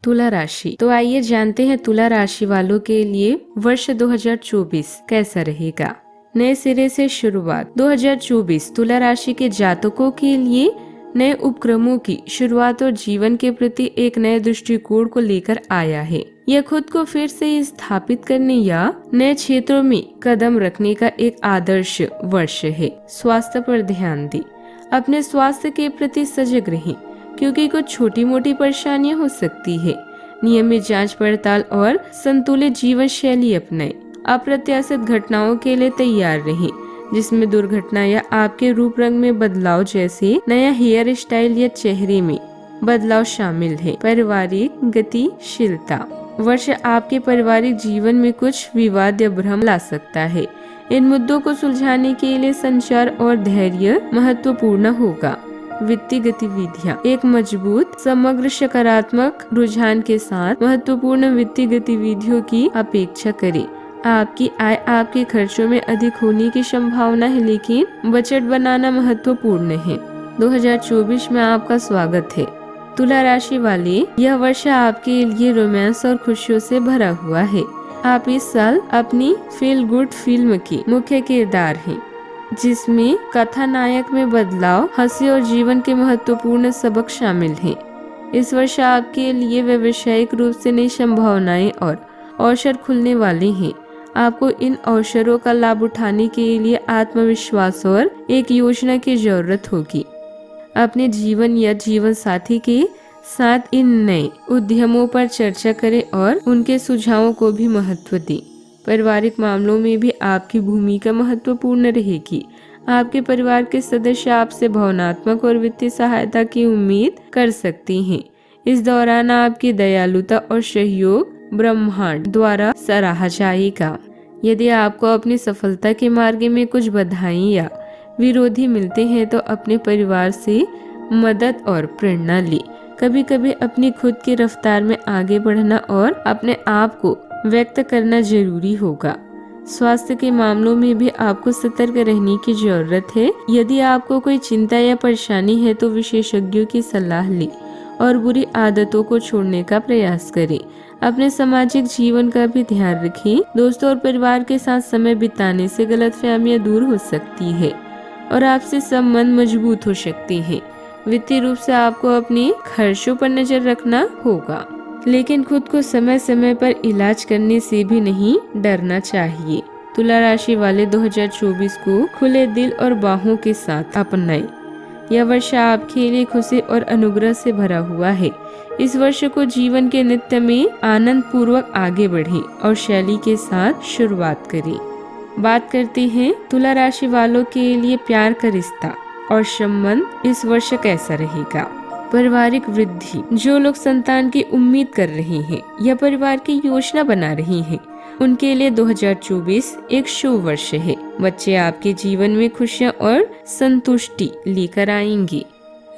तुला राशि। तो आइए जानते हैं तुला राशि वालों के लिए वर्ष 2024 कैसा रहेगा। नए सिरे से शुरुआत। 2024 तुला राशि के जातकों के लिए नए उपक्रमों की शुरुआत और जीवन के प्रति एक नए दृष्टिकोण को लेकर आया है। यह खुद को फिर से स्थापित करने या नए क्षेत्रों में कदम रखने का एक आदर्श वर्ष है। स्वास्थ्य पर ध्यान दें। अपने स्वास्थ्य के प्रति सजग रहें, क्योंकि कुछ छोटी मोटी परेशानियां हो सकती है। नियमित जांच पड़ताल और संतुलित जीवन शैली अपनाएं। अप्रत्याशित घटनाओं के लिए तैयार रहें, जिसमें दुर्घटना या आपके रूप रंग में बदलाव जैसे नया हेयर स्टाइल या चेहरे में बदलाव शामिल है। पारिवारिक गतिशीलता। वर्ष आपके पारिवारिक जीवन में कुछ विवाद या भ्रम ला सकता है। इन मुद्दों को सुलझाने के लिए संचार और धैर्य महत्वपूर्ण होगा। वित्तीय गतिविधियाँ। एक मजबूत समग्र सकारात्मक रुझान के साथ महत्वपूर्ण वित्तीय गतिविधियों की अपेक्षा करें। आपकी आय आपके खर्चों में अधिक होने की संभावना है, लेकिन बजट बनाना महत्वपूर्ण है। 2024 में आपका स्वागत है। तुला राशि वाले, यह वर्ष आपके लिए रोमांस और खुशियों से भरा हुआ है। आप इस साल अपनी फील गुड फिल्म के मुख्य किरदार हैं, जिसमें कथानायक में बदलाव, हंसी और जीवन के महत्वपूर्ण सबक शामिल हैं। इस वर्ष आपके लिए व्यावसायिक रूप से नई संभावनाएं और अवसर खुलने वाले हैं। आपको इन अवसरों का लाभ उठाने के लिए आत्मविश्वास और एक योजना की जरूरत होगी। अपने जीवन या जीवन साथी के साथ इन नए उद्यमों पर चर्चा करें और उनके सुझावों को भी महत्व दें। पारिवारिक मामलों में भी आपकी भूमिका महत्वपूर्ण रहेगी। आपके परिवार के सदस्य आपसे भावनात्मक और वित्तीय सहायता की उम्मीद कर सकते हैं। इस दौरान आपकी दयालुता और सहयोग ब्रह्मांड द्वारा सराहा जाएगा। यदि आपको अपनी सफलता के मार्ग में कुछ बाधाएं या विरोधी मिलते हैं, तो अपने परिवार से मदद और प्रेरणा लें। कभी कभी अपनी खुद की रफ्तार में आगे बढ़ना और अपने आप को व्यक्त करना जरूरी होगा। स्वास्थ्य के मामलों में भी आपको सतर्क रहने की जरूरत है। यदि आपको कोई चिंता या परेशानी है, तो विशेषज्ञों की सलाह लें और बुरी आदतों को छोड़ने का प्रयास करें। अपने सामाजिक जीवन का भी ध्यान रखें। दोस्तों और परिवार के साथ समय बिताने से गलतफहमियां दूर हो सकती है और आपसे संबंध मजबूत हो सकते हैं। वित्तीय रूप से आपको अपने खर्चों पर नजर रखना होगा, लेकिन खुद को समय समय पर इलाज करने से भी नहीं डरना चाहिए। तुला राशि वाले 2024 को खुले दिल और बाहों के साथ अपनाएं। यह वर्ष आपके लिए खुशी और अनुग्रह से भरा हुआ है। इस वर्ष को जीवन के नित्य में आनंद पूर्वक आगे बढ़ें और शैली के साथ शुरुआत करें। बात करते हैं तुला राशि वालों के लिए प्यार का रिश्ता और संबंध इस वर्ष कैसा रहेगा। पारिवारिक वृद्धि। जो लोग संतान की उम्मीद कर रहे हैं या परिवार की योजना बना रहे हैं, उनके लिए 2024 एक शुभ वर्ष है। बच्चे आपके जीवन में खुशियां और संतुष्टि लेकर आएंगे।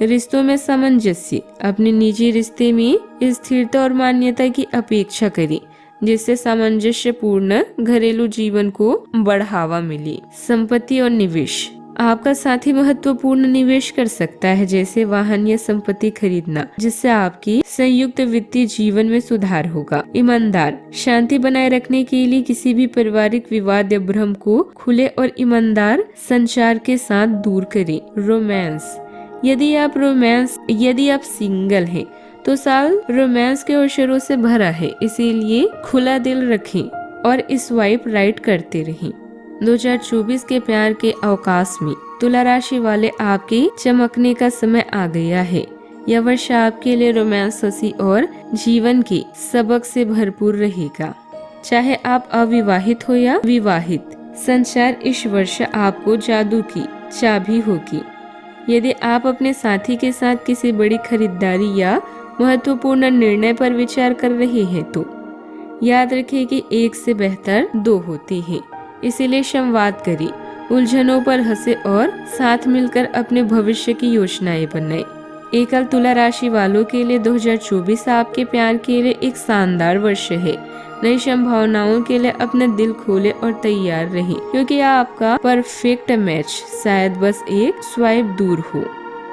रिश्तों में सामंजस्य। अपने निजी रिश्ते में स्थिरता और मान्यता की अपेक्षा करें, जिससे सामंजस्यपूर्ण घरेलू जीवन को बढ़ावा मिले। संपत्ति और निवेश। आपका साथी महत्वपूर्ण निवेश कर सकता है, जैसे वाहन या संपत्ति खरीदना, जिससे आपकी संयुक्त वित्तीय जीवन में सुधार होगा। ईमानदार। शांति बनाए रखने के लिए किसी भी पारिवारिक विवाद या भ्रम को खुले और ईमानदार संचार के साथ दूर करें। रोमांस। यदि आप सिंगल हैं, तो साल रोमांस के अवसरों से भरा है, इसीलिए खुला दिल रखें और स्वाइप राइट करते रहें। 2024 के प्यार के अवकाश में तुला राशि वाले आपके चमकने का समय आ गया है। यह वर्ष आपके लिए रोमांस, हंसी और जीवन के सबक से भरपूर रहेगा। चाहे आप अविवाहित हो या विवाहित, संचार इस वर्ष आपको जादू की चाबी होगी। यदि आप अपने साथी के साथ किसी बड़ी खरीदारी या महत्वपूर्ण निर्णय पर विचार कर रहे हैं, तो याद रखें कि एक से बेहतर दो होते हैं। इसीलिए संवाद करें, उलझनों पर हंसे और साथ मिलकर अपने भविष्य की योजनाएं बनाएं। एकल तुला राशि वालों के लिए 2024 आपके प्यार के लिए एक शानदार वर्ष है। नई संभावनाओं के लिए अपना दिल खोले और तैयार रहें, क्योंकि आपका परफेक्ट मैच शायद बस एक स्वाइप दूर हो।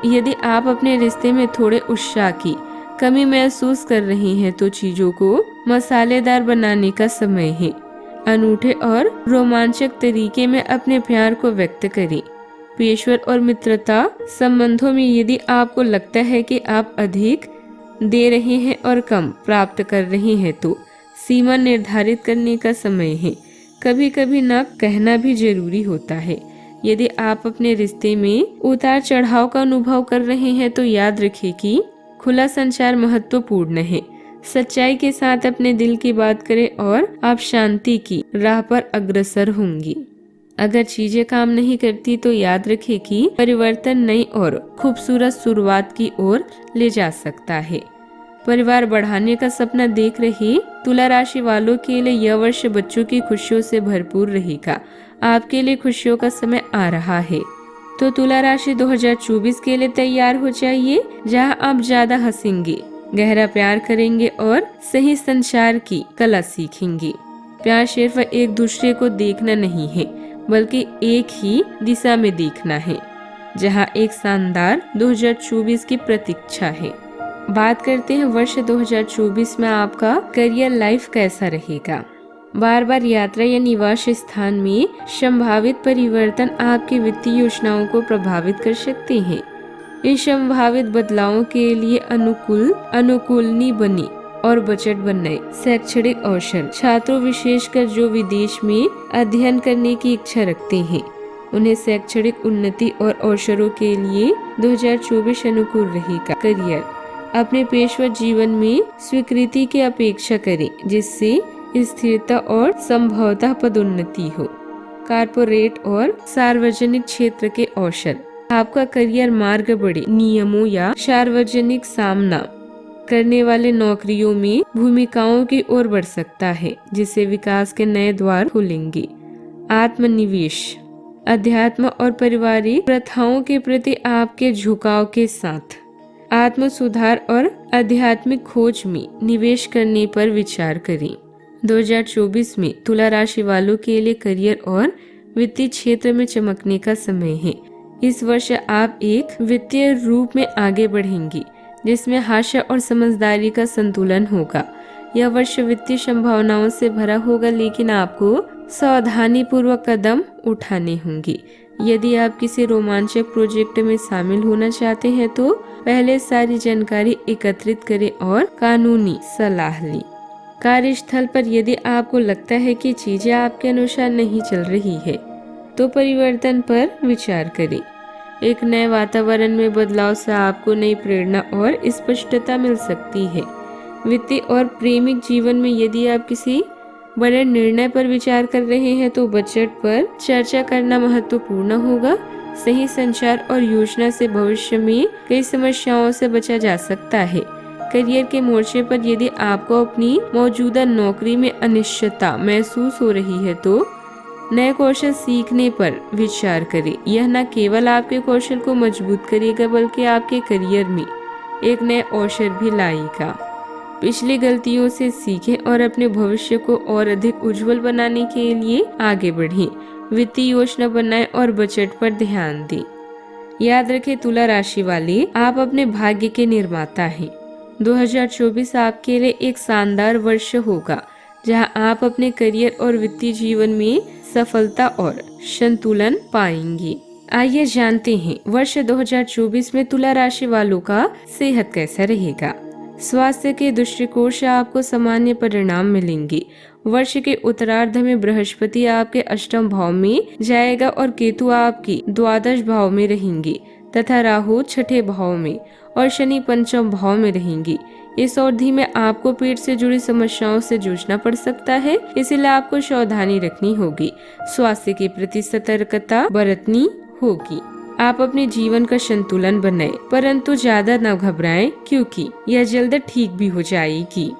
यदि आप अपने रिश्ते में थोड़े उत्साह की कमी महसूस कर रहे हैं तो चीजों को मसालेदार बनाने का समय है। अनूठे और रोमांचक तरीके में अपने प्यार को व्यक्त करें। पेशेवर और मित्रता संबंधों में यदि आपको लगता है कि आप अधिक दे रहे हैं और कम प्राप्त कर रहे हैं तो सीमा निर्धारित करने का समय है। कभी कभी ना कहना भी जरूरी होता है। यदि आप अपने रिश्ते में उतार चढ़ाव का अनुभव कर रहे हैं तो याद रखें कि खुला संचार महत्वपूर्ण है। सच्चाई के साथ अपने दिल की बात करें और आप शांति की राह पर अग्रसर होंगी। अगर चीजें काम नहीं करती तो याद रखें कि परिवर्तन नई और खूबसूरत शुरुआत की ओर ले जा सकता है। परिवार बढ़ाने का सपना देख रहे तुला राशि वालों के लिए यह वर्ष बच्चों की खुशियों से भरपूर रहेगा। आपके लिए खुशियों का समय आ रहा है। तो तुला राशि 2024 के लिए तैयार हो जाइए, जहां आप ज्यादा हंसेंगे, गहरा प्यार करेंगे और सही संचार की कला सीखेंगे। प्यार सिर्फ एक दूसरे को देखना नहीं है, बल्कि एक ही दिशा में देखना है, जहां एक शानदार 2024 की प्रतीक्षा है। बात करते हैं वर्ष 2024 में आपका करियर लाइफ कैसा रहेगा। बार बार यात्रा या निवास स्थान में संभावित परिवर्तन आपकी वित्तीय योजनाओं को प्रभावित कर सकते हैं। इन संभावित बदलावों के लिए अनुकूलनी बनी और बजट बनाए। शैक्षणिक अवसर, छात्रों विशेषकर जो विदेश में अध्ययन करने की इच्छा रखते हैं, उन्हें शैक्षणिक उन्नति और अवसरों के लिए 2024 अनुकूल रहेगा। करियर, अपने पेशेवर जीवन में स्वीकृति की अपेक्षा करें, जिससे स्थिरता और संभवतः पदोन्नति हो। कारपोरेट और सार्वजनिक क्षेत्र के अवसर, आपका करियर मार्ग बड़े नियमों या सार्वजनिक सामना करने वाले नौकरियों में भूमिकाओं की ओर बढ़ सकता है, जिससे विकास के नए द्वार खुलेंगे। आत्मनिवेश, अध्यात्म और पारिवारिक प्रथाओं के प्रति आपके झुकाव के साथ आत्म सुधार और आध्यात्मिक खोज में निवेश करने पर विचार करें। 2024 में तुला राशि वालों के लिए करियर और वित्तीय क्षेत्र में चमकने का समय है। इस वर्ष आप एक वित्तीय रूप में आगे बढ़ेंगी, जिसमें हास्य और समझदारी का संतुलन होगा। यह वर्ष वित्तीय संभावनाओं से भरा होगा, लेकिन आपको सावधानी पूर्वक कदम उठाने होंगे। यदि आप किसी रोमांचक प्रोजेक्ट में शामिल होना चाहते हैं तो पहले सारी जानकारी एकत्रित करें और कानूनी सलाह लें। कार्यस्थल पर यदि आपको लगता है कि चीजें आपके अनुसार नहीं चल रही है तो परिवर्तन पर विचार करें। एक नए वातावरण में बदलाव से आपको नई प्रेरणा और स्पष्टता मिल सकती है। वित्तीय और प्रेमिक जीवन में यदि आप किसी बड़े निर्णय पर विचार कर रहे हैं तो बजट पर चर्चा करना महत्वपूर्ण होगा। सही संचार और योजना से भविष्य में कई समस्याओं से बचा जा सकता है। करियर के मोर्चे पर यदि आपको अपनी मौजूदा नौकरी में अनिश्चितता महसूस हो रही है तो नए कौशल सीखने पर विचार करें। यह न केवल आपके कौशल को मजबूत करेगा बल्कि आपके करियर में एक नए अवसर भी लाएगा। पिछली गलतियों से सीखें और अपने भविष्य को और अधिक उज्जवल बनाने के लिए आगे बढ़ें। वित्तीय योजना बनाएं और बजट पर ध्यान दें। याद रखें तुला राशि वाले, आप अपने भाग्य के निर्माता हैं। 2024 आपके लिए एक शानदार वर्ष होगा, जहां आप अपने करियर और वित्तीय जीवन में सफलता और संतुलन पाएंगे। आइए जानते हैं वर्ष 2024 में तुला राशि वालों का सेहत कैसा रहेगा। स्वास्थ्य के दृष्टिकोण से आपको सामान्य परिणाम मिलेंगे। वर्ष के उत्तरार्ध में बृहस्पति आपके अष्टम भाव में जाएगा और केतु आपकी द्वादश भाव में रहेंगे तथा राहु छठे भाव में और शनि पंचम भाव में रहेंगी। इस अवधि में आपको पेट से जुड़ी समस्याओं से जूझना पड़ सकता है, इसलिए आपको सावधानी रखनी होगी। स्वास्थ्य के प्रति सतर्कता बरतनी होगी। आप अपने जीवन का संतुलन बनाएं, परंतु ज्यादा न घबराएं क्योंकि यह जल्द ठीक भी हो जाएगी।